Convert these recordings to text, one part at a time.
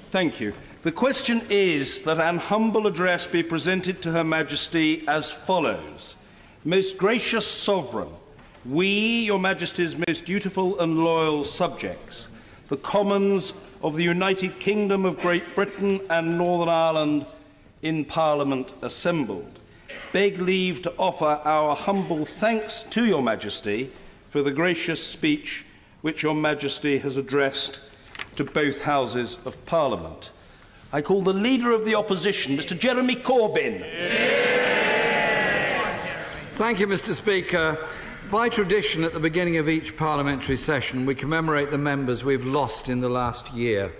Thank you. The question is that an humble address be presented to Her Majesty as follows. Most gracious Sovereign, we, Your Majesty's most dutiful and loyal subjects, the Commons of the United Kingdom of Great Britain and Northern Ireland in Parliament assembled, beg leave to offer our humble thanks to Your Majesty for the gracious speech which Your Majesty has addressed to both Houses of Parliament. I call the Leader of the Opposition, Mr Jeremy Corbyn. Thank you, Mr Speaker. By tradition, at the beginning of each parliamentary session, we commemorate the members we've lost in the last year.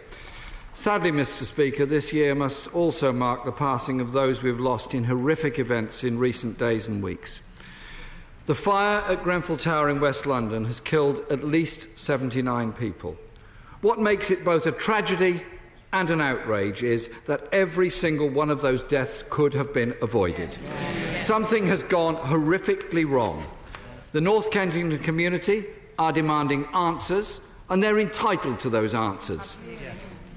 Sadly, Mr Speaker, this year must also mark the passing of those we've lost in horrific events in recent days and weeks. The fire at Grenfell Tower in West London has killed at least 79 people. What makes it both a tragedy and an outrage is that every single one of those deaths could have been avoided. Something has gone horrifically wrong. The North Kensington community are demanding answers, and they're entitled to those answers.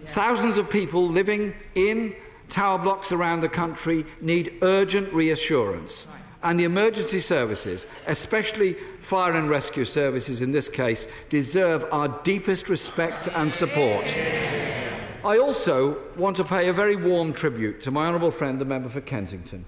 Thousands of people living in tower blocks around the country need urgent reassurance, and the emergency services, especially fire and rescue services in this case, deserve our deepest respect and support. I also want to pay a very warm tribute to my honourable friend, the member for Kensington,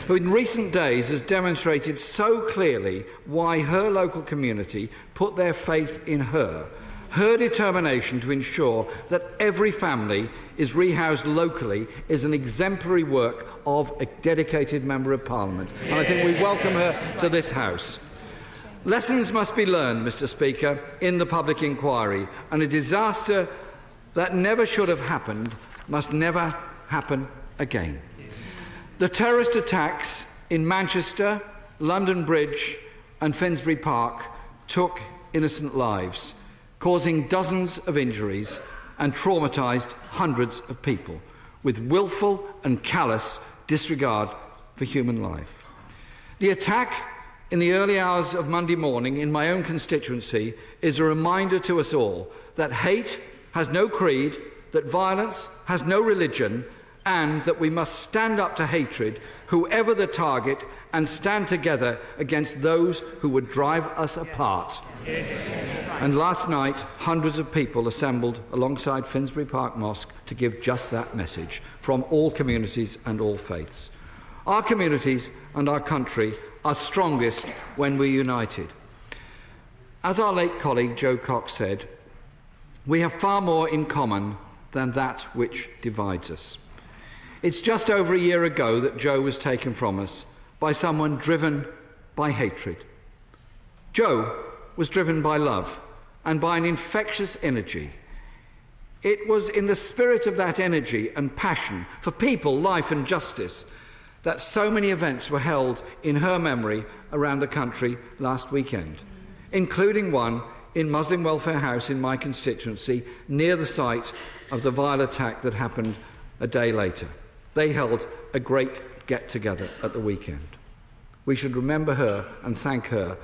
who in recent days has demonstrated so clearly why her local community put their faith in her determination to ensure that every family is rehoused locally is an exemplary work of a dedicated Member of Parliament. And I think we welcome her to this House. Lessons must be learned, Mr Speaker, in the public inquiry, and a disaster that never should have happened must never happen again. The terrorist attacks in Manchester, London Bridge and Finsbury Park took innocent lives, causing dozens of injuries and traumatised hundreds of people, with willful and callous disregard for human life. The attack in the early hours of Monday morning in my own constituency is a reminder to us all that hate has no creed, that violence has no religion, and that we must stand up to hatred, whoever the target, and stand together against those who would drive us apart. And last night, hundreds of people assembled alongside Finsbury Park Mosque to give just that message from all communities and all faiths. Our communities and our country are strongest when we're united. As our late colleague Joe Cox said, we have far more in common than that which divides us. It's just over a year ago that Joe was taken from us by someone driven by hatred. Joe was driven by love and by an infectious energy. It was in the spirit of that energy and passion for people, life and justice that so many events were held in her memory around the country last weekend, including one in Muslim Welfare House in my constituency near the site of the vile attack that happened a day later. They held a great get-together at the weekend. We should remember her and thank her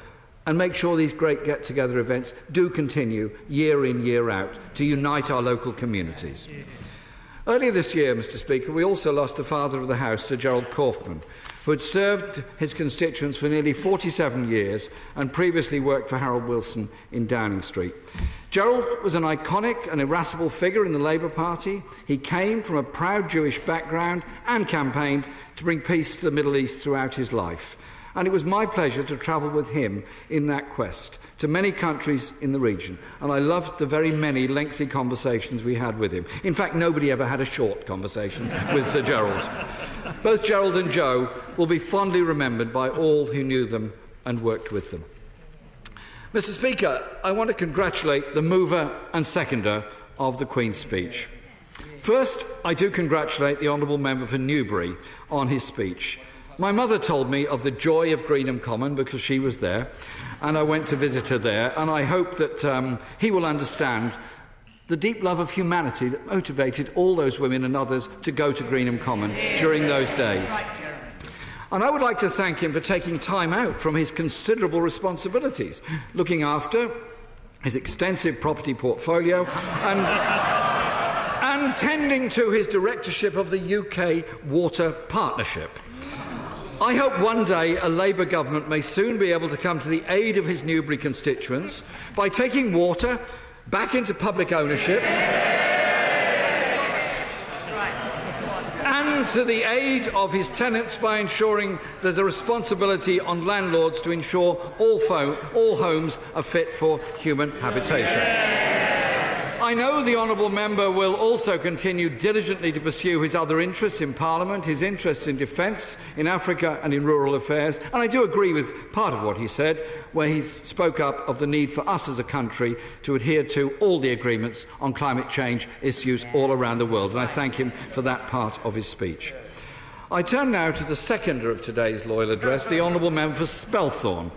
and make sure these great get-together events do continue year in, year out to unite our local communities. Earlier this year, Mr Speaker, we also lost the father of the House, Sir Gerald Kaufman, who had served his constituents for nearly 47 years and previously worked for Harold Wilson in Downing Street. Gerald was an iconic and irascible figure in the Labour Party. He came from a proud Jewish background and campaigned to bring peace to the Middle East throughout his life. And it was my pleasure to travel with him in that quest to many countries in the region. And I loved the very many lengthy conversations we had with him. In fact, nobody ever had a short conversation with Sir Gerald. Both Gerald and Joe will be fondly remembered by all who knew them and worked with them. Mr Speaker, I want to congratulate the mover and seconder of the Queen's speech. First, I do congratulate the Honourable Member for Newbury on his speech. My mother told me of the joy of Greenham Common because she was there, and I went to visit her there, and I hope that he will understand the deep love of humanity that motivated all those women and others to go to Greenham Common during those days. And I would like to thank him for taking time out from his considerable responsibilities, looking after his extensive property portfolio and and tending to his directorship of the UK Water Partnership. I hope one day a Labour government may soon be able to come to the aid of his Newbury constituents by taking water back into public ownership and to the aid of his tenants by ensuring there's a responsibility on landlords to ensure all homes are fit for human habitation. I know the honourable member will also continue diligently to pursue his other interests in Parliament, his interests in defence, in Africa and in rural affairs, and I do agree with part of what he said, where he spoke up of the need for us as a country to adhere to all the agreements on climate change issues all around the world, and I thank him for that part of his speech. I turn now to the seconder of today's loyal address, the honourable member for Spelthorne,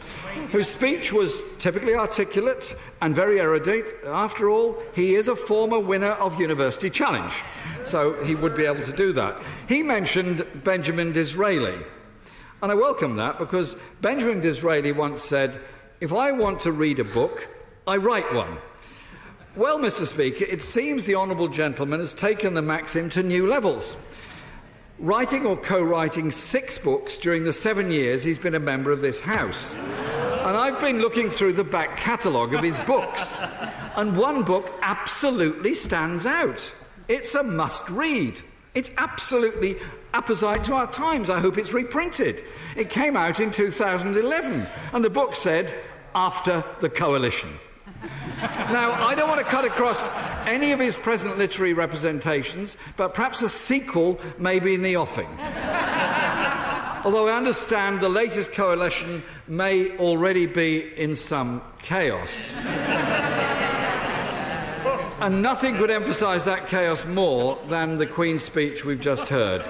whose speech was typically articulate and very erudite. After all, he is a former winner of University Challenge, so he would be able to do that. He mentioned Benjamin Disraeli, and I welcome that because Benjamin Disraeli once said, "If I want to read a book, I write one." Well, Mr. Speaker, it seems the honourable gentleman has taken the maxim to new levels, writing or co-writing 6 books during the 7 years he's been a member of this House. And I've been looking through the back catalogue of his books, and one book absolutely stands out. It's a must-read. It's absolutely apposite to our times. I hope it's reprinted. It came out in 2011, and the book said, "After the Coalition." Now, I don't want to cut across any of his present literary representations, but perhaps a sequel may be in the offing. Although I understand the latest coalition may already be in some chaos. And nothing could emphasise that chaos more than the Queen's speech we've just heard.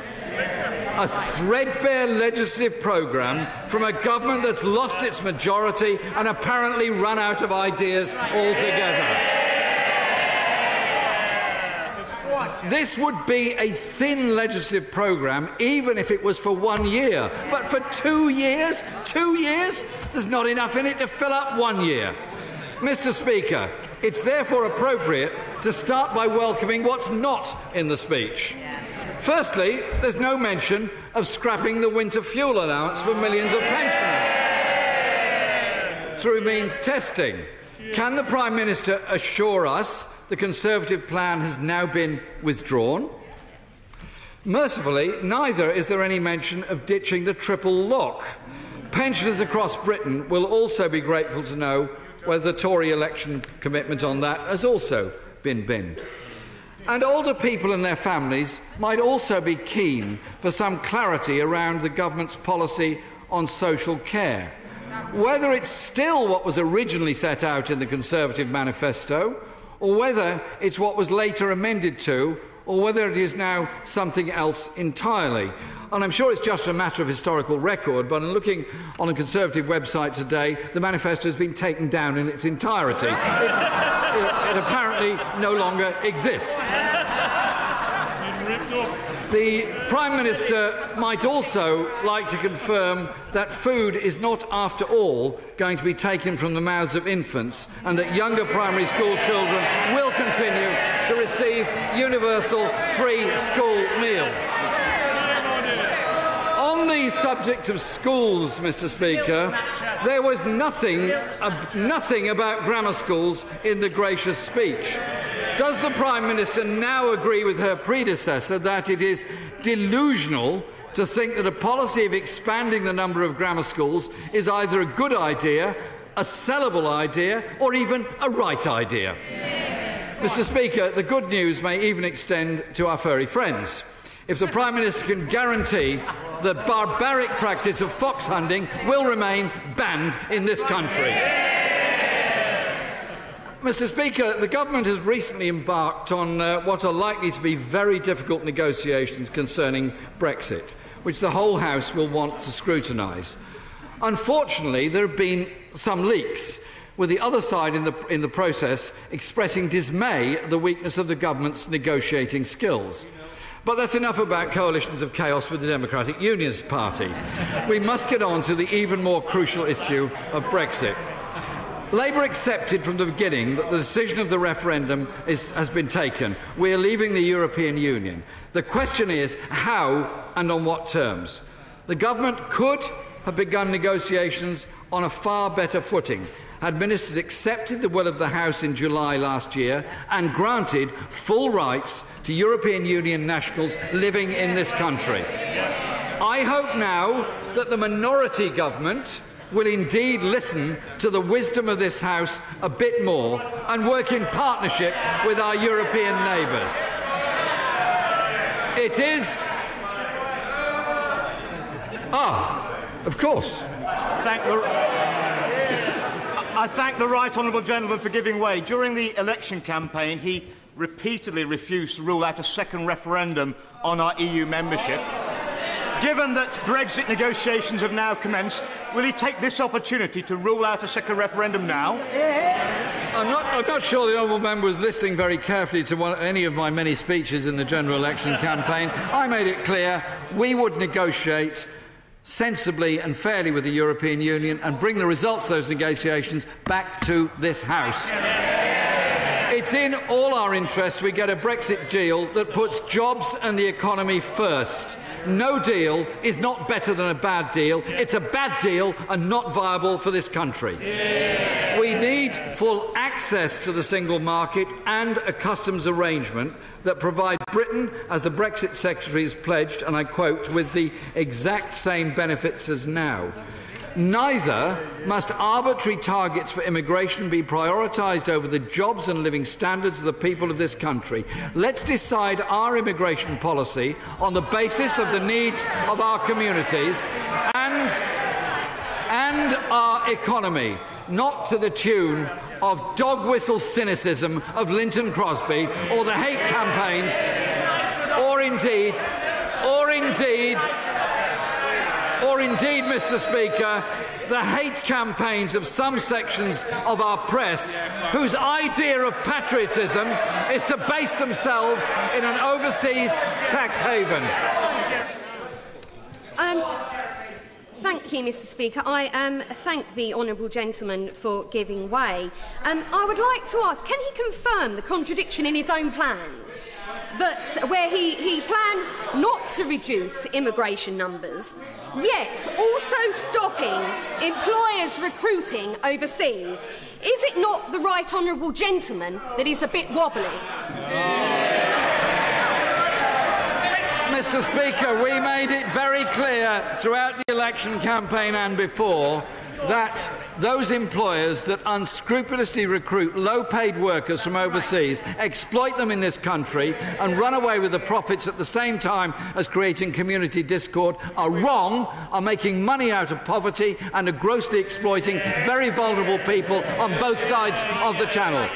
A threadbare legislative programme from a government that's lost its majority and apparently run out of ideas altogether. This would be a thin legislative programme even if it was for 1 year. But for 2 years? 2 years? There's not enough in it to fill up 1 year. Mr. Speaker, it's therefore appropriate to start by welcoming what's not in the speech. Firstly, there's no mention of scrapping the winter fuel allowance for millions of pensioners through means testing. Can the Prime Minister assure us the Conservative plan has now been withdrawn? Mercifully, neither is there any mention of ditching the triple lock. Pensioners across Britain will also be grateful to know whether the Tory election commitment on that has also been binned. And older people and their families might also be keen for some clarity around the government's policy on social care. Whether it's still what was originally set out in the Conservative manifesto, or whether it's what was later amended to, or whether it is now something else entirely. And I'm sure it's just a matter of historical record, but in looking on the Conservative website today, the manifesto has been taken down in its entirety. It apparently no longer exists. The Prime Minister might also like to confirm that food is not, after all, going to be taken from the mouths of infants, and that younger primary school children will continue to receive universal free school meals. On the subject of schools, Mr. Speaker, there was nothing about grammar schools in the gracious speech. Does the Prime Minister now agree with her predecessor that it is delusional to think that a policy of expanding the number of grammar schools is either a good idea, a sellable idea, or even a right idea? Mr. Speaker, the good news may even extend to our furry friends. If the Prime Minister can guarantee the barbaric practice of fox hunting will remain banned in this country. Mr. Speaker, the government has recently embarked on what are likely to be very difficult negotiations concerning Brexit, which the whole House will want to scrutinise. Unfortunately, there have been some leaks, with the other side in the process expressing dismay at the weakness of the government's negotiating skills. But that's enough about coalitions of chaos with the Democratic Unionist Party. We must get on to the even more crucial issue of Brexit. Labour accepted from the beginning that the decision of the referendum has been taken. We are leaving the European Union. The question is how and on what terms. The government could have begun negotiations on a far better footing had ministers accepted the will of the House in July last year and granted full rights to European Union nationals living in this country. I hope now that the minority government will indeed listen to the wisdom of this House a bit more and work in partnership with our European neighbours. It is... of course. I thank the right honourable gentleman for giving way. During the election campaign, he repeatedly refused to rule out a second referendum on our EU membership. Given that Brexit negotiations have now commenced, will he take this opportunity to rule out a second referendum now? I'm not sure the honourable member was listening very carefully to any of my many speeches in the general election campaign. I made it clear we would negotiate sensibly and fairly with the European Union and bring the results of those negotiations back to this House. It's in all our interests we get a Brexit deal that puts jobs and the economy first. No deal is not better than a bad deal. It's a bad deal and not viable for this country. We need full access to the single market and a customs arrangement that provide Britain, as the Brexit Secretary has pledged, and I quote, with the exact same benefits as now. Neither must arbitrary targets for immigration be prioritised over the jobs and living standards of the people of this country. Let's decide our immigration policy on the basis of the needs of our communities and our economy, not to the tune of dog whistle cynicism of Linton Crosby or the hate campaigns or indeed, Mr. Speaker, the hate campaigns of some sections of our press whose idea of patriotism is to base themselves in an overseas tax haven. Thank you, Mr. Speaker. I thank the honourable gentleman for giving way. I would like to ask, can he confirm the contradiction in his own plans? That where he plans not to reduce immigration numbers, yet also stopping employers recruiting overseas. Is it not the right honourable gentleman that is a bit wobbly? Mr. Speaker, we made it very clear throughout the election campaign and before that those employers that unscrupulously recruit low-paid workers from overseas, exploit them in this country and run away with the profits at the same time as creating community discord are wrong, are making money out of poverty and are grossly exploiting very vulnerable people on both sides of the channel.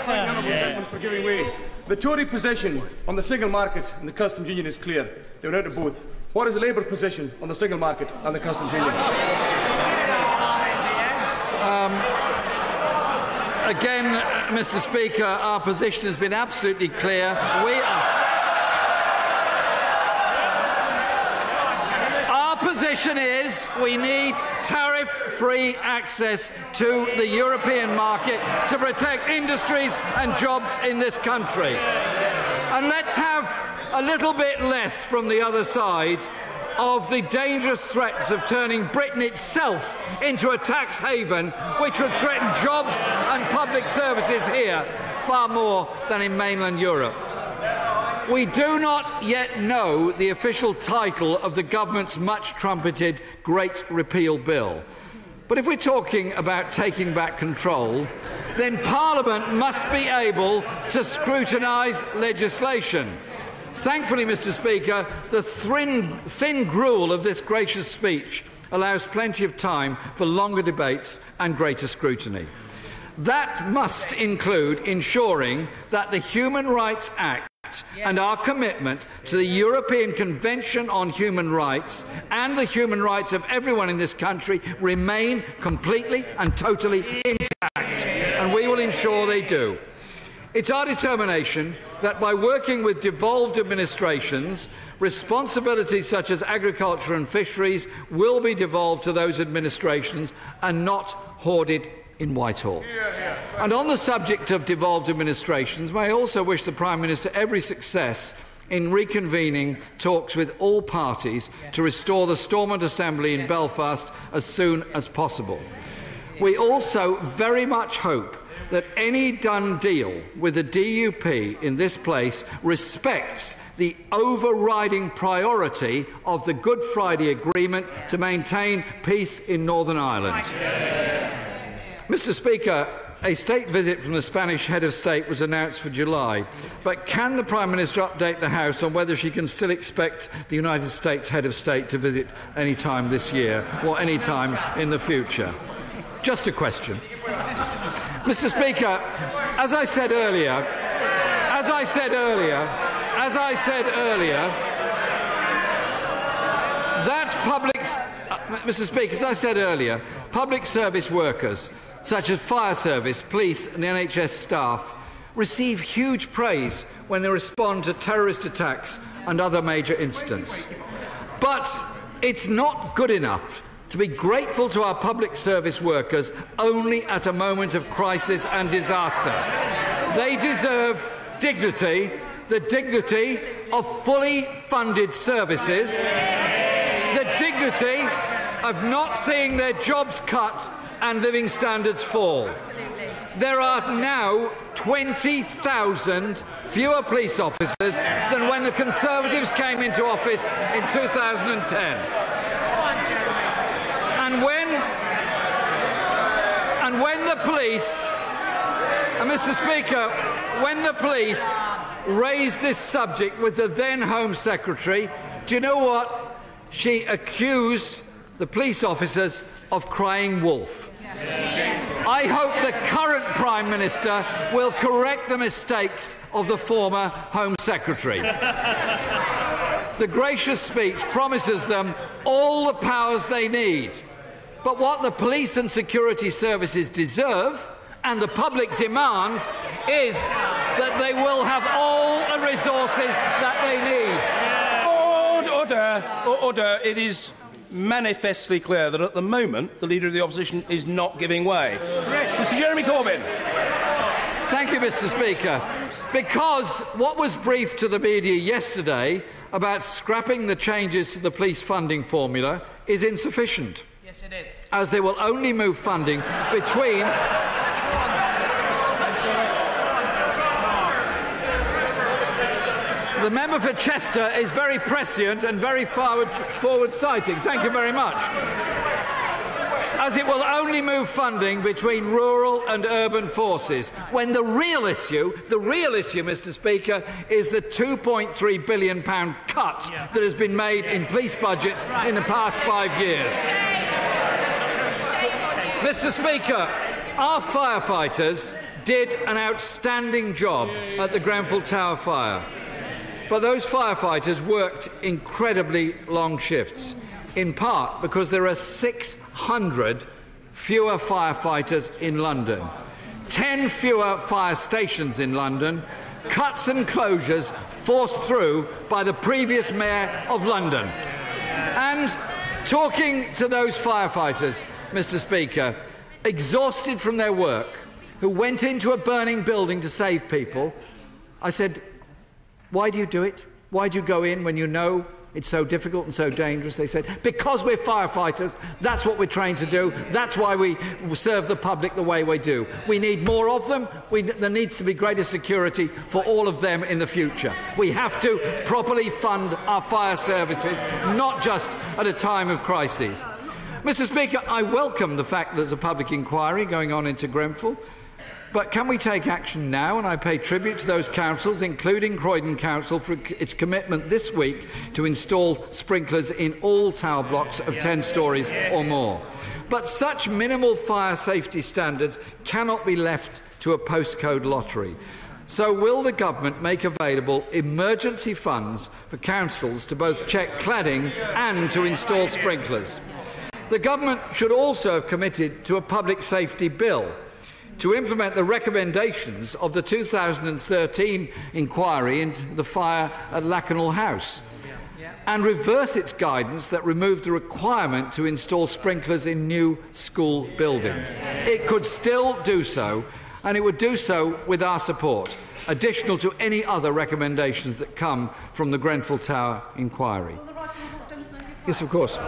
Thank the honourable gentleman for giving way. The Tory position on the single market and the customs union is clear. They were out of both. What is the Labour position on the single market and the customs union? Again, Mr. Speaker, our position has been absolutely clear. Our position is we need tariff-free access to the European market to protect industries and jobs in this country. And let's have a little bit less from the other side of the dangerous threats of turning Britain itself into a tax haven, which would threaten jobs and public services here far more than in mainland Europe. We do not yet know the official title of the government's much-trumpeted Great Repeal Bill. But if we're talking about taking back control, then Parliament must be able to scrutinise legislation. Thankfully, Mr. Speaker, the thin gruel of this gracious speech allows plenty of time for longer debates and greater scrutiny. That must include ensuring that the Human Rights Act and our commitment to the European Convention on Human Rights and the human rights of everyone in this country remain completely and totally intact, and we will ensure they do. It's our determination that by working with devolved administrations, responsibilities such as agriculture and fisheries will be devolved to those administrations and not hoarded in Whitehall. And on the subject of devolved administrations, may I also wish the Prime Minister every success in reconvening talks with all parties to restore the Stormont Assembly in Belfast as soon as possible. We also very much hope that any done deal with the DUP in this place respects the overriding priority of the Good Friday Agreement to maintain peace in Northern Ireland. Mr. Speaker, a state visit from the Spanish head of state was announced for July, but can the Prime Minister update the House on whether she can still expect the United States head of state to visit any time this year or any time in the future? Just a question. Mr. Speaker, as I said earlier, public service workers, such as fire service, police and NHS staff, receive huge praise when they respond to terrorist attacks and other major incidents. But it's not good enough to be grateful to our public service workers only at a moment of crisis and disaster. They deserve dignity, the dignity of fully funded services, the dignity of not seeing their jobs cut and living standards fall. There are now 20,000 fewer police officers than when the Conservatives came into office in 2010. And when the police, and Mr. Speaker, when the police raised this subject with the then Home Secretary, do you know what? She accused the police officers of crying wolf. I hope the current Prime Minister will correct the mistakes of the former Home Secretary. The gracious speech promises them all the powers they need. But what the police and security services deserve and the public demand is that they will have all the resources that they need. Order. It is manifestly clear that at the moment the Leader of the Opposition is not giving way. Mr. Jeremy Corbyn. Thank you, Mr. Speaker. Because what was briefed to the media yesterday about scrapping the changes to the police funding formula is insufficient. Yes, it is. As they will only move funding between the member for Chester is very prescient and very forward-sighting. Thank you very much. As it will only move funding between rural and urban forces, when the real issue, Mr. Speaker, is the £2.3 billion cut that has been made in police budgets in the past 5 years. Mr. Speaker, our firefighters did an outstanding job at the Grenfell Tower fire. But those firefighters worked incredibly long shifts, in part because there are 600 fewer firefighters in London, 10 fewer fire stations in London, cuts and closures forced through by the previous Mayor of London. And talking to those firefighters, Mr. Speaker, exhausted from their work, who went into a burning building to save people, I said, why do you do it? Why do you go in when you know it's so difficult and so dangerous? They said, because we're firefighters, that's what we're trained to do, that's why we serve the public the way we do. We need more of them, there needs to be greater security for all of them in the future. We have to properly fund our fire services, not just at a time of crises. Mr. Speaker, I welcome the fact that there's a public inquiry going on into Grenfell. But can we take action now? And I pay tribute to those councils, including Croydon Council, for its commitment this week to install sprinklers in all tower blocks of 10 storeys or more. But such minimal fire safety standards cannot be left to a postcode lottery. So will the government make available emergency funds for councils to both check cladding and to install sprinklers? The government should also have committed to a public safety bill. to implement the recommendations of the 2013 inquiry into the fire at Lakenhall House and reverse its guidance that removed the requirement to install sprinklers in new school buildings. It could still do so, and it would do so with our support, additional to any other recommendations that come from the Grenfell Tower inquiry. Yes, of course.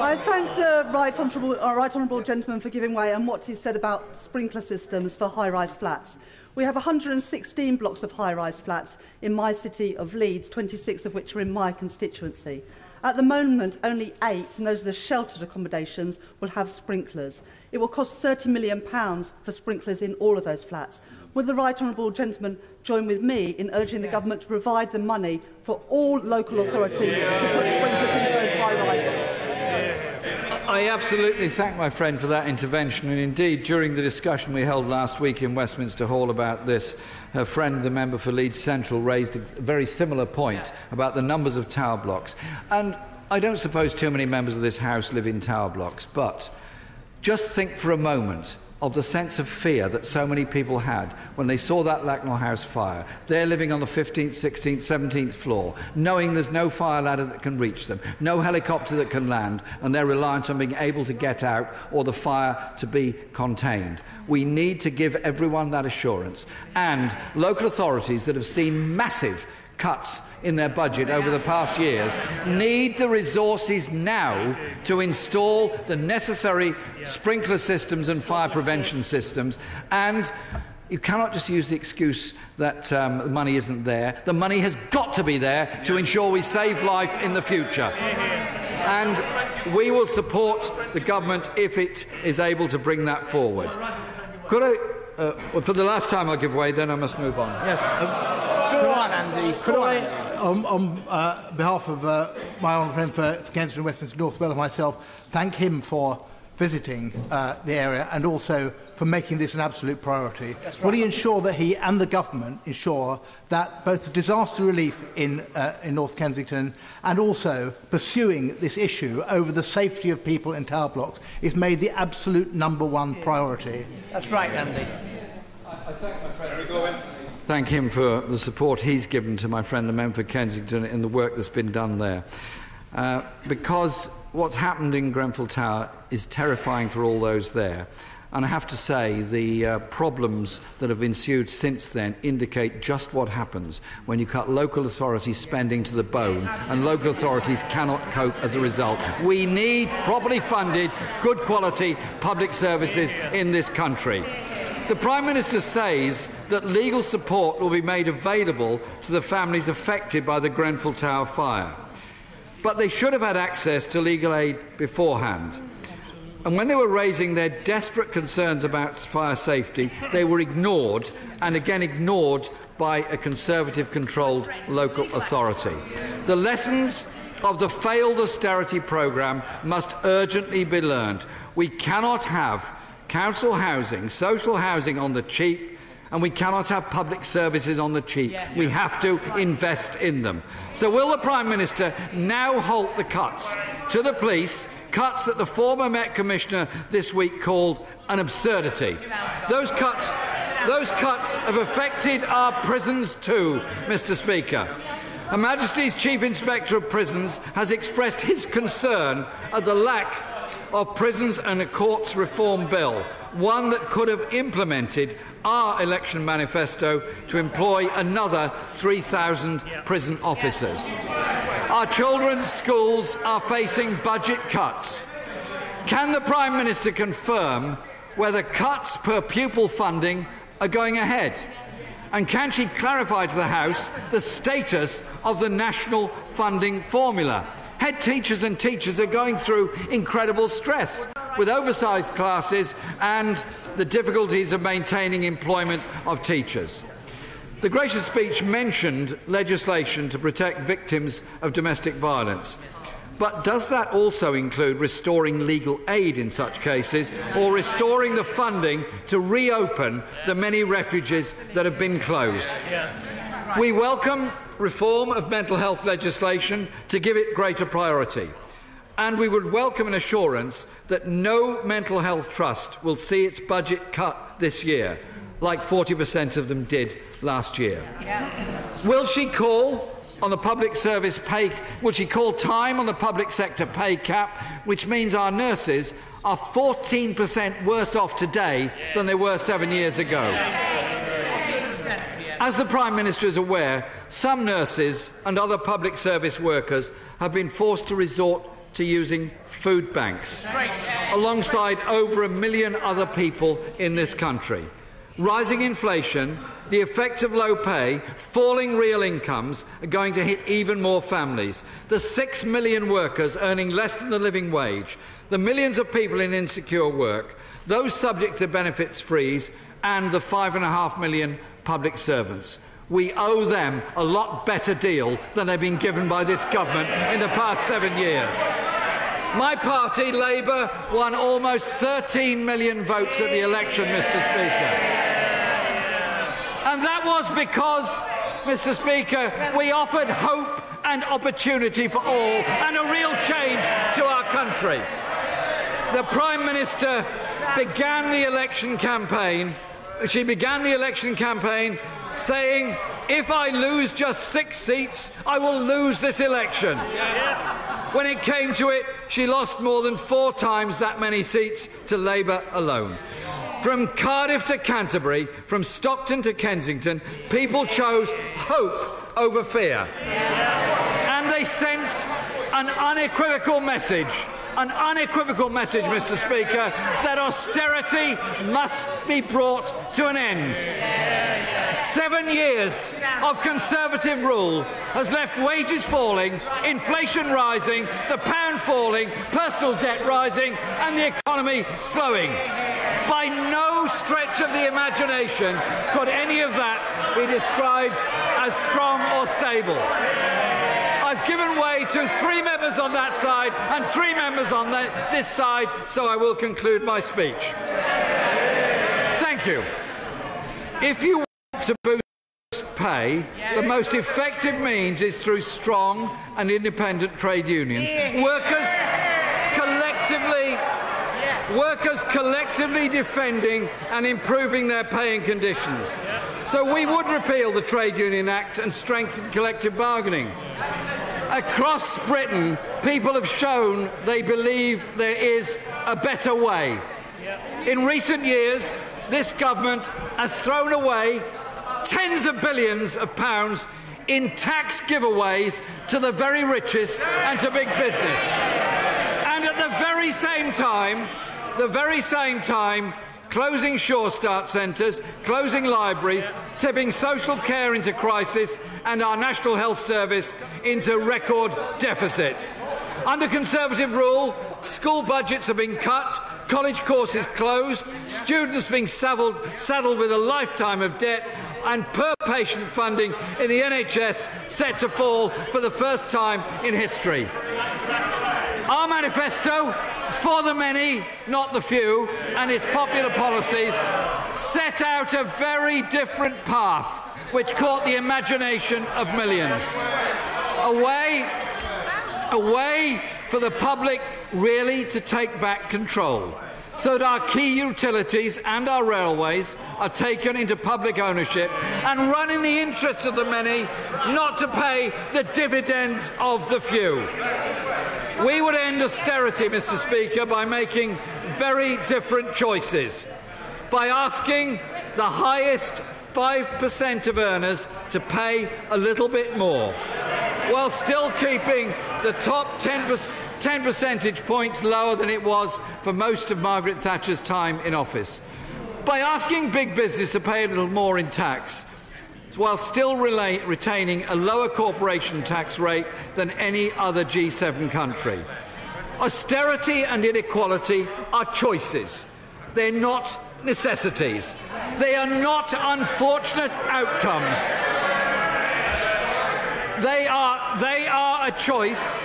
I thank the right honourable gentleman for giving way and what he said about sprinkler systems for high-rise flats. We have 116 blocks of high-rise flats in my city of Leeds, 26 of which are in my constituency. At the moment, only 8, and those are the sheltered accommodations, will have sprinklers. It will cost £30 million for sprinklers in all of those flats. Will the right honourable gentleman join with me in urging the government to provide the money for all local authorities to put sprinklers into those high-rises? I absolutely thank my friend for that intervention, and indeed during the discussion we held last week in Westminster Hall about this, her friend, the member for Leeds Central, raised a very similar point about the numbers of tower blocks. And I don't suppose too many members of this House live in tower blocks, but just think for a moment of the sense of fear that so many people had when they saw that Lakenhall House fire. They're living on the 15th, 16th, 17th floor, knowing there's no fire ladder that can reach them, no helicopter that can land, and they're reliant on being able to get out or the fire to be contained. We need to give everyone that assurance. And local authorities that have seen massive cuts in their budget over the past years need the resources now to install the necessary sprinkler systems and fire prevention systems. And you cannot just use the excuse that the money isn't there. The money has got to be there to ensure we save life in the future. And we will support the government if it is able to bring that forward. Could I, well, for the last time I'll give way, then I must move on. Yes. Go on, Andy. Could I, on behalf of my honourable friend for Kensington, Westminster North Wales, and myself, thank him for visiting the area and also for making this an absolute priority. Will he ensure that he and the government ensure that both the disaster relief in North Kensington and also pursuing this issue over the safety of people in tower blocks is made the absolute #1 priority? That's right, Andy. I thank my friend. Thank him for the support he's given to my friend the member for Kensington in the work that's been done there. Because what's happened in Grenfell Tower is terrifying for all those there. And I have to say, the problems that have ensued since then indicate just what happens when you cut local authorities' spending to the bone and local authorities cannot cope as a result. We need properly funded, good quality public services in this country. The Prime Minister says that legal support will be made available to the families affected by the Grenfell Tower fire. But they should have had access to legal aid beforehand. And when they were raising their desperate concerns about fire safety, they were ignored, and again ignored by a Conservative-controlled local authority. The lessons of the failed austerity programme must urgently be learned. We cannot have council housing, social housing on the cheap, and we cannot have public services on the cheap. We have to invest in them. So will the Prime Minister now halt the cuts to the police, cuts that the former Met Commissioner this week called an absurdity? Those cuts have affected our prisons too, Mr. Speaker. Her Majesty's Chief Inspector of Prisons has expressed his concern at the lack of prisons and a courts reform bill, one that could have implemented our election manifesto to employ another 3,000 prison officers. Our children's schools are facing budget cuts. Can the Prime Minister confirm whether cuts per pupil funding are going ahead? And can she clarify to the House the status of the national funding formula? Head teachers and teachers are going through incredible stress with oversized classes and the difficulties of maintaining employment of teachers. The gracious speech mentioned legislation to protect victims of domestic violence. But does that also include restoring legal aid in such cases, or restoring the funding to reopen the many refuges that have been closed? We welcome reform of mental health legislation to give it greater priority. And we would welcome an assurance that no mental health trust will see its budget cut this year, like 40% of them did last year. Will she call on the public service pay? Will she call time on the public sector pay cap, which means our nurses are 14% worse off today than they were 7 years ago? As the Prime Minister is aware, some nurses and other public service workers have been forced to resort to using food banks, alongside over 1 million other people in this country. Rising inflation, the effects of low pay, falling real incomes are going to hit even more families. The 6 million workers earning less than the living wage, the millions of people in insecure work, those subject to benefits freeze, and the 5.5 million public servants. We owe them a lot better deal than they've been given by this government in the past 7 years. My party, Labour, won almost 13 million votes at the election, Mr. Speaker. And that was because, Mr. Speaker, we offered hope and opportunity for all and a real change to our country. The Prime Minister began the election campaign. She began the election campaign saying, if I lose just 6 seats, I will lose this election. When it came to it, she lost more than 4 times that many seats to Labour alone. From Cardiff to Canterbury, from Stockton to Kensington, people chose hope over fear. And they sent an unequivocal message, Mr. Speaker, that austerity must be brought to an end. 7 years of Conservative rule has left wages falling, inflation rising, the pound falling, personal debt rising, and the economy slowing. By no stretch of the imagination could any of that be described as strong or stable. I've given way to 3 members on that side and 3 members on this side, so I will conclude my speech. Thank you. If you want to boost pay, the most effective means is through strong and independent trade unions. Workers collectively defending and improving their pay and conditions. So we would repeal the Trade Union Act and strengthen collective bargaining. Across Britain, people have shown they believe there is a better way. In recent years, this government has thrown away tens of billions of pounds in tax giveaways to the very richest and to big business. And at the very same time, closing Sure Start centres, closing libraries, tipping social care into crisis and our National Health Service into record deficit. Under Conservative rule, school budgets have been cut, college courses closed, students being saddled with a lifetime of debt, and per-patient funding in the NHS set to fall for the first time in history. Our manifesto, for the many, not the few, and its popular policies, set out a very different path which caught the imagination of millions. A way for the public really to take back control, so that our key utilities and our railways are taken into public ownership and run in the interests of the many, not to pay the dividends of the few. We would end austerity, Mr. Speaker, by making very different choices. By asking the highest 5% of earners to pay a little bit more, while still keeping the top 10 percentage points lower than it was for most of Margaret Thatcher's time in office. By asking big business to pay a little more in tax, while still retaining a lower corporation tax rate than any other G7 country. Austerity and inequality are choices. They're not necessities. They are not unfortunate outcomes. They are a choice.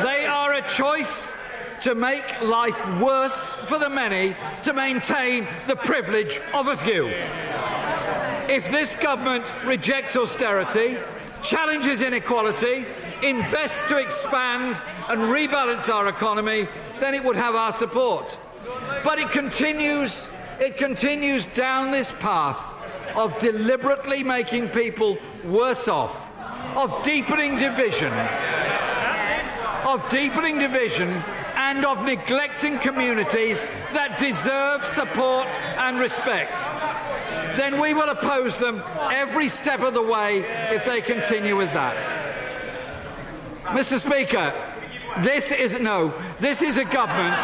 They are a choice to make life worse for the many, to maintain the privilege of a few. If this government rejects austerity, challenges inequality, invest to expand and rebalance our economy, then it would have our support. But it continues down this path of deliberately making people worse off, of deepening division, and of neglecting communities that deserve support and respect. Then we will oppose them every step of the way if they continue with that. Mr. Speaker, this is a government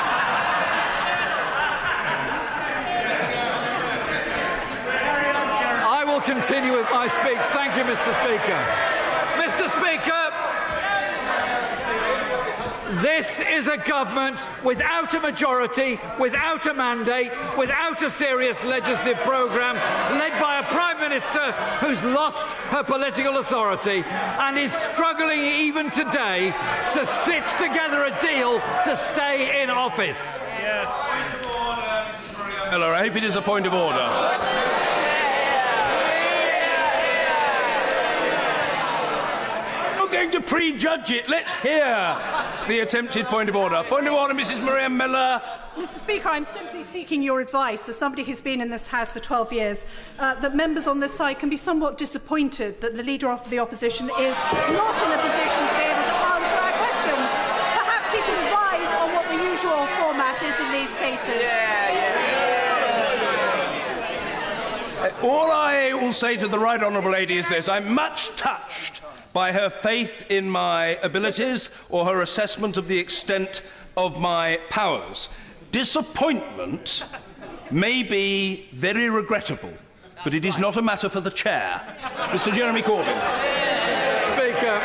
I will continue with my speech. Thank you, Mr. Speaker. Mr. Speaker, this is a government without a majority, without a mandate, without a serious legislative programme, led by a Prime Minister who's lost her political authority and is struggling even today to stitch together a deal to stay in office. Miller, I hope it is a point of order. Going to prejudge it. Let's hear the attempted point of order. Point of order, Mrs. Maria Miller. Mr. Speaker, I'm simply seeking your advice, as somebody who's been in this House for 12 years, that members on this side can be somewhat disappointed that the Leader of the Opposition is not in a position to be able to answer our questions. Perhaps he can advise on what the usual format is in these cases. All I will say to the Right Honourable Lady is this. I'm much touched by her faith in my abilities or her assessment of the extent of my powers. Disappointment may be very regrettable, but it is not a matter for the chair. Mr. Jeremy Corbyn. Speaker,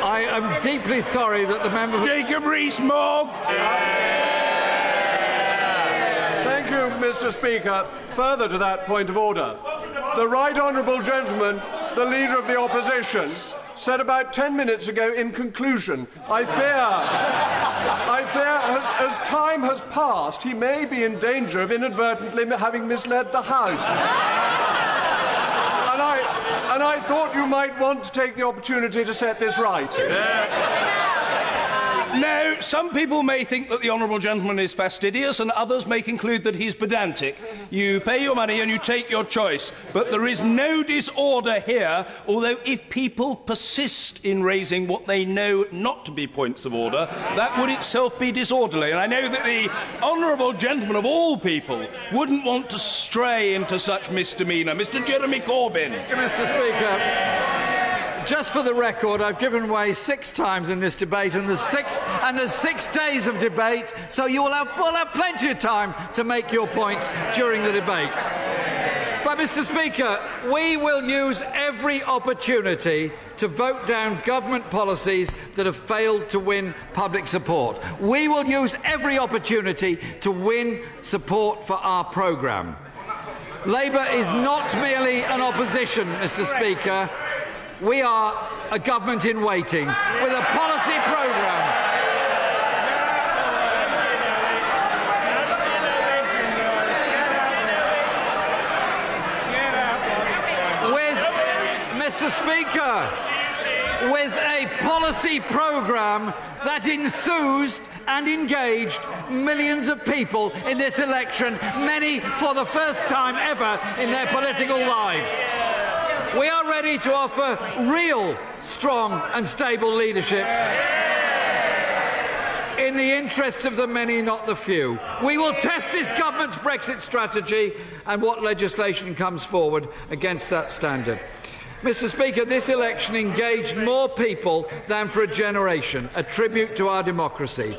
I am deeply sorry that the member... Jacob Rees-Mogg. Thank you, Mr. Speaker. Further to that point of order, the Right Honourable Gentleman, the Leader of the Opposition, said about 10 minutes ago in conclusion, I fear as time has passed, he may be in danger of inadvertently having misled the House. And I thought you might want to take the opportunity to set this right. Now, some people may think that the Honourable Gentleman is fastidious and others may conclude that he's pedantic. You pay your money and you take your choice. But there is no disorder here, although if people persist in raising what they know not to be points of order, that would itself be disorderly. And I know that the Honourable Gentleman of all people wouldn't want to stray into such misdemeanour. Mr. Jeremy Corbyn. Mr. Speaker, just for the record, I've given way 6 times in this debate, and there's 6 days of debate, so we'll have plenty of time to make your points during the debate. But, Mr. Speaker, we will use every opportunity to vote down government policies that have failed to win public support. We will use every opportunity to win support for our programme. Labour is not merely an opposition, Mr. Speaker. We are a government in waiting with a policy programme. Mr. Speaker, with a policy programme that enthused and engaged millions of people in this election, many for the first time ever in their political lives. We are ready to offer real, strong and stable leadership in the interests of the many, not the few. We will test this government's Brexit strategy and what legislation comes forward against that standard. Mr. Speaker, this election engaged more people than for a generation, a tribute to our democracy.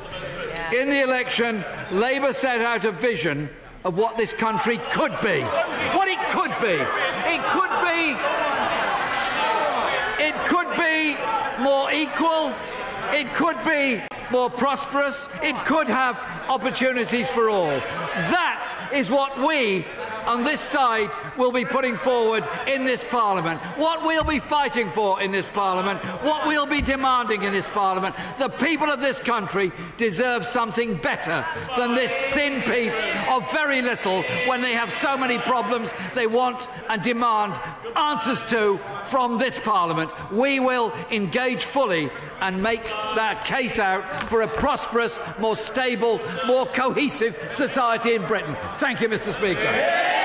In the election, Labour set out a vision of what this country could be. What it could be. It could be more equal. It could be more prosperous. It could have opportunities for all. That is what we on this side will be putting forward in this Parliament, what we'll be fighting for in this Parliament, what we'll be demanding in this Parliament. The people of this country deserve something better than this thin piece of very little when they have so many problems they want and demand answers to from this Parliament. We will engage fully and make that case out for a prosperous, more stable, more cohesive society in Britain. Thank you, Mr. Speaker.